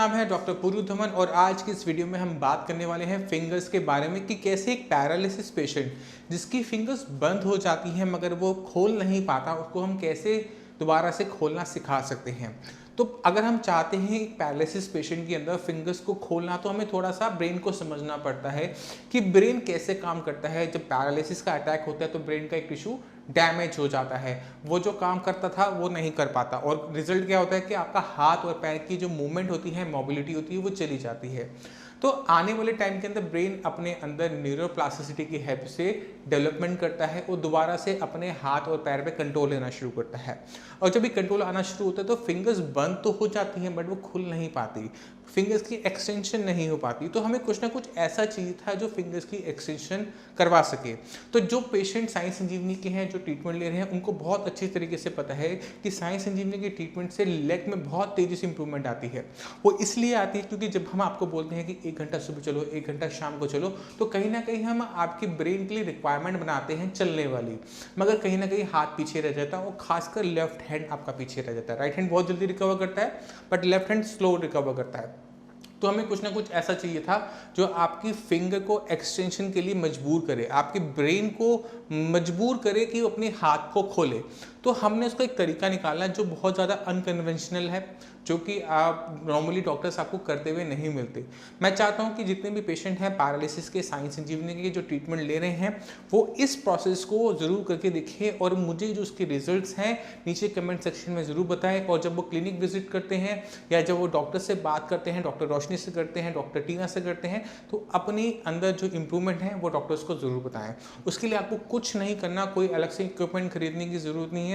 नाम है डॉक्टर पूरू धमन और आज की इस वीडियो में हम बात करने वाले हैं फिंगर्स के बारे में कि कैसे एक पैरालिसिस पेशेंट जिसकी फिंगर्स बंद हो जाती हैं मगर वो खोल नहीं पाता उसको हम कैसे दोबारा से खोलना सिखा सकते हैं। तो अगर हम चाहते हैं एक पैरालिसिस पेशेंट के अंदर फिंगर्स को खोलना तो हमें थोड़ा सा ब्रेन को समझना पड़ता है कि ब्रेन कैसे काम करता है। जब पैरालिसिस का अटैक होता है तो ब्रेन का एक टिश्यू डैमेज हो जाता है, वो जो काम करता था वो नहीं कर पाता और रिजल्ट क्या होता है कि आपका हाथ और पैर की जो मूवमेंट होती है, मोबिलिटी होती है, वो चली जाती है। तो आने वाले टाइम के अंदर ब्रेन अपने अंदर न्यूरोप्लास्टिसिटी की हेल्प से डेवलपमेंट करता है और दोबारा से अपने हाथ और पैर पे कंट्रोल लेना शुरू करता है। और जब भी कंट्रोल आना शुरू होता है तो फिंगर्स बंद तो हो जाती हैं बट वो खुल नहीं पाती, फिंगर्स की एक्सटेंशन नहीं हो पाती। तो हमें कुछ ना कुछ ऐसा चाहिए था जो फिंगर्स की एक्सटेंशन करवा सके। तो जो पेशेंट साइंस संजीवनी के हैं, जो ट्रीटमेंट ले रहे हैं, उनको बहुत अच्छी तरीके से पता है कि साइंस संजीवनी के ट्रीटमेंट से लेग में बहुत तेज़ी से इंप्रूवमेंट आती है। वो इसलिए आती है क्योंकि जब हम आपको बोलते हैं कि 1 घंटा सुबह चलो, 1 घंटा शाम को चलो, तो कहीं ना कहीं हम आपके ब्रेन के लिए रिक्वायरमेंट बनाते हैं चलने वाली, मगर कहीं ना कहीं हाथ पीछे रह जाता है और खासकर लेफ्ट हैंड आपका पीछे रह जाता है। राइट हैंड बहुत जल्दी रिकवर करता है but left hand slow recover करता है। तो हमें कुछ ना कुछ ऐसा चाहिए था जो आपकी फिंगर को एक्सटेंशन के लिए मजबूर करे, आपके ब्रेन को मजबूर करे कि वो अपने हाथ को खोले। तो हमने उसका एक तरीका निकाला जो बहुत ज़्यादा अनकन्वेंशनल है, जो कि आप नॉर्मली डॉक्टर्स आपको करते हुए नहीं मिलते। मैं चाहता हूं कि जितने भी पेशेंट हैं पैरालिसिस के, साइंस संजीवनी के जो ट्रीटमेंट ले रहे हैं, वो इस प्रोसेस को ज़रूर करके देखें और मुझे जो उसके रिजल्ट्स हैं नीचे कमेंट सेक्शन में ज़रूर बताएं। और जब वो क्लिनिक विजिट करते हैं या जब वो डॉक्टर से बात करते हैं, डॉक्टर रोशनी से करते हैं, डॉक्टर टीना से करते हैं, तो अपनी अंदर जो इम्प्रूवमेंट है वो डॉक्टर्स को ज़रूर बताएं। उसके लिए आपको कुछ नहीं करना, कोई अलग से इक्विपमेंट खरीदने की ज़रूरत नहीं है।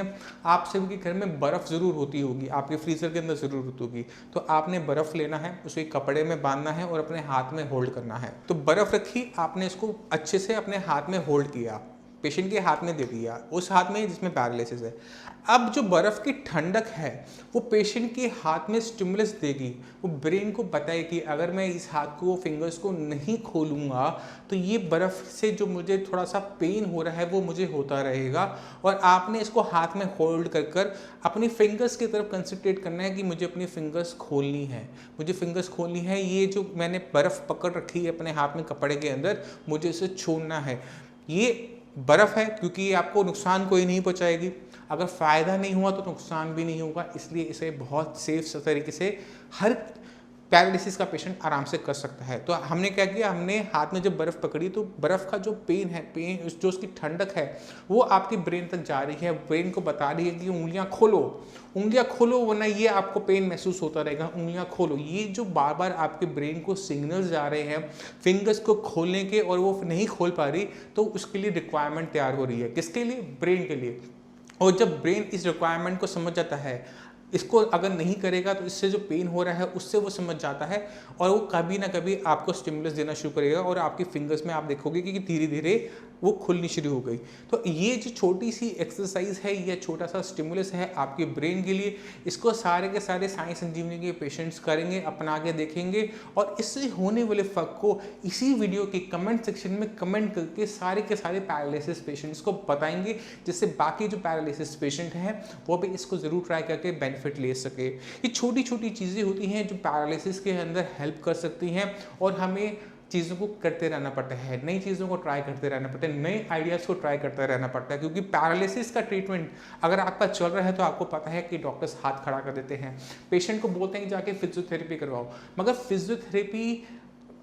आप सभी के घर में बर्फ़ ज़रूर होती होगी, आपके फ्रीज़र के अंदर ज़रूरत होगी, तो आपने बर्फ़ लेना है, उसे कपड़े में बांधना है और अपने हाथ में होल्ड करना है। तो बर्फ़ रखी, आपने इसको अच्छे से अपने हाथ में होल्ड किया, पेशेंट के हाथ में दे दिया, उस हाथ में जिसमें पैरालिसिस है। अब जो बर्फ़ की ठंडक है वो पेशेंट के हाथ में स्टिमुलस देगी, वो ब्रेन को बताए कि अगर मैं इस हाथ को, फिंगर्स को नहीं खोलूँगा तो ये बर्फ़ से जो मुझे थोड़ा सा पेन हो रहा है वो मुझे होता रहेगा। और आपने इसको हाथ में होल्ड कर कर अपनी फिंगर्स की तरफ कंसंट्रेट करना है कि मुझे अपनी फिंगर्स खोलनी है, मुझे फिंगर्स खोलनी है। ये जो मैंने बर्फ़ पकड़ रखी है अपने हाथ में कपड़े के अंदर, मुझे इसे छोड़ना है। ये बर्फ़ है क्योंकि ये आपको नुकसान कोई नहीं पहुंचाएगी, अगर फ़ायदा नहीं हुआ तो नुकसान भी नहीं होगा, इसलिए इसे बहुत सेफ तरीके से हर पैरालिसिस का पेशेंट आराम से कर सकता है। तो हमने क्या किया, हमने हाथ में जब बर्फ़ पकड़ी तो बर्फ़ का जो पेन है, जो उसकी ठंडक है वो आपकी ब्रेन तक जा रही है, ब्रेन को बता रही है कि उंगलियां खोलो वरना ये आपको पेन महसूस होता रहेगा, उंगलियां खोलो। ये जो बार बार आपके ब्रेन को सिग्नल्स जा रहे हैं फिंगर्स को खोलने के और वो नहीं खोल पा रही, तो उसके लिए रिक्वायरमेंट तैयार हो रही है। किसके लिए? ब्रेन के लिए। और जब ब्रेन इस रिक्वायरमेंट को समझ जाता है, इसको अगर नहीं करेगा तो इससे जो पेन हो रहा है उससे वो समझ जाता है और वो कभी ना कभी आपको स्टिमुलस देना शुरू करेगा और आपकी फिंगर्स में आप देखोगे कि धीरे धीरे वो खुलनी शुरू हो गई। तो ये जो छोटी सी एक्सरसाइज है, यह छोटा सा स्टिमुलस है आपके ब्रेन के लिए, इसको सारे के सारे साइंस संजीवनी के पेशेंट्स करेंगे, अपना के देखेंगे और इससे होने वाले फ़र्क को इसी वीडियो के कमेंट सेक्शन में कमेंट करके सारे के सारे पैरालिसिस पेशेंट्स को बताएंगे, जिससे बाकी जो पैरालिसिस पेशेंट हैं वो भी इसको ज़रूर ट्राई करके बेनिफिट ले सके। ये छोटी छोटी चीज़ें होती हैं जो पैरालिसिस के अंदर हेल्प कर सकती हैं और हमें चीज़ों को करते रहना पड़ता है, नई चीज़ों को ट्राई करते रहना पड़ता है, नए आइडियाज़ को ट्राई करते रहना पड़ता है। क्योंकि पैरालिसिस का ट्रीटमेंट अगर आपका चल रहा है तो आपको पता है कि डॉक्टर्स हाथ खड़ा कर देते हैं, पेशेंट को बोलते हैं कि जाके फिजियोथेरेपी करवाओ, मगर फिजियोथेरेपी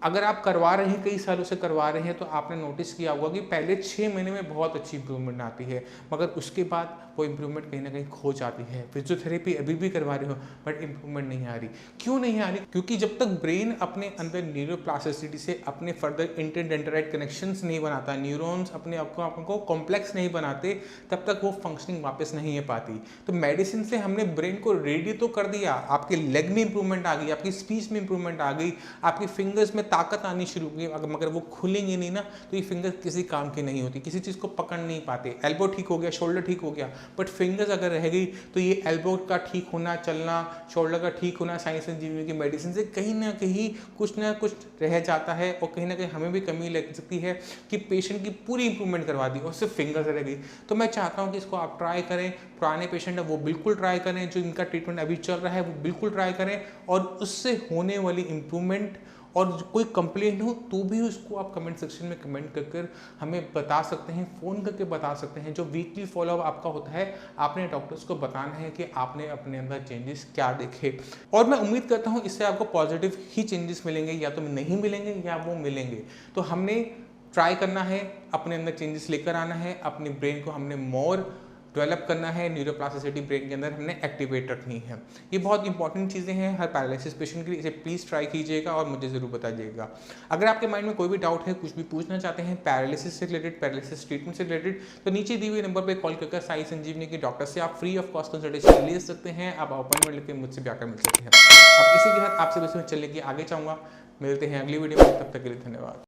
अगर आप करवा रहे हैं, कई सालों से करवा रहे हैं, तो आपने नोटिस किया होगा कि पहले 6 महीने में बहुत अच्छी इंप्रूवमेंट आती है, मगर उसके बाद वो इंप्रूवमेंट कहीं ना कहीं खो जाती है। फिजियोथेरेपी अभी भी करवा रहे हो बट इंप्रूवमेंट नहीं आ रही। क्यों नहीं आ रही? क्योंकि जब तक ब्रेन अपने अंदर न्यूरोप्लास्टिसिटी से अपने फर्दर इंटरडेंड्राइट कनेक्शंस नहीं बनाता, न्यूरॉन्स अपने आपको कॉम्प्लेक्स नहीं बनाते, तब तक वो फंक्शनिंग वापस नहीं आ पाती। तो मेडिसिन से हमने ब्रेन को रेडी तो कर दिया, आपके लेग में इंप्रूवमेंट आ गई, आपकी स्पीच में इंप्रूवमेंट आ गई, आपकी फिंगर्स में ताकत आनी शुरू होगी, मगर वो खुलेंगे नहीं ना, तो ये फिंगर किसी काम की नहीं होती, किसी चीज़ को पकड़ नहीं पाते। एल्बो ठीक हो गया, शोल्डर ठीक हो गया, बट फिंगर्स अगर रह गई तो ये एल्बो का ठीक होना, चलना, शोल्डर का ठीक होना साई संजीवनी की मेडिसिन से कहीं ना कहीं कुछ ना कुछ रह जाता है, और कहीं ना कहीं हमें भी कमी लग सकती है कि पेशेंट की पूरी इंप्रूवमेंट करवा दी और सिर्फ फिंगर्स रह गई। तो मैं चाहता हूँ कि इसको आप ट्राई करें, पुराने पेशेंट है वो बिल्कुल ट्राई करें, जो इनका ट्रीटमेंट अभी चल रहा है वो बिल्कुल ट्राई करें, और उससे होने वाली इंप्रूवमेंट और कोई कंप्लेंट हो तो भी उसको आप कमेंट सेक्शन में कमेंट कर हमें बता सकते हैं, फ़ोन करके बता सकते हैं। जो वीकली फॉलोअप आपका होता है, आपने डॉक्टर्स को बताना है कि आपने अपने अंदर चेंजेस क्या देखे, और मैं उम्मीद करता हूँ इससे आपको पॉजिटिव ही चेंजेस मिलेंगे, या तो नहीं मिलेंगे या वो मिलेंगे। तो हमने ट्राई करना है, अपने अंदर चेंजेस लेकर आना है, अपने ब्रेन को हमने मोर डेवलप करना है, न्यूरोप्लास्टिसिटी ब्रेन के अंदर हमने एक्टिवेट रखनी है। ये बहुत इंपॉर्टेंट चीज़ें हैं हर पैरालिसिस पेशेंट के लिए। इसे प्लीज़ ट्राई कीजिएगा और मुझे ज़रूर बताइएगा। अगर आपके माइंड में कोई भी डाउट है, कुछ भी पूछना चाहते हैं पैरालिसिस से रिलेटेड, पैरालिसिस ट्रीटमेंट से रिलेटेड, तो नीचे दिए हुए नंबर पर कॉल कर साई संजीवनी के डॉक्टर से आप फ्री ऑफ कॉस्ट कंसल्टेशन ले सकते हैं। आप अपॉइंटमेंट लेकर मुझसे भी आकर मिल सकते हैं। अब इसी के साथ आपसे बस मैं चलने की आगे चाहूँगा। मिलते हैं अगली वीडियो में, तब तक के लिए धन्यवाद।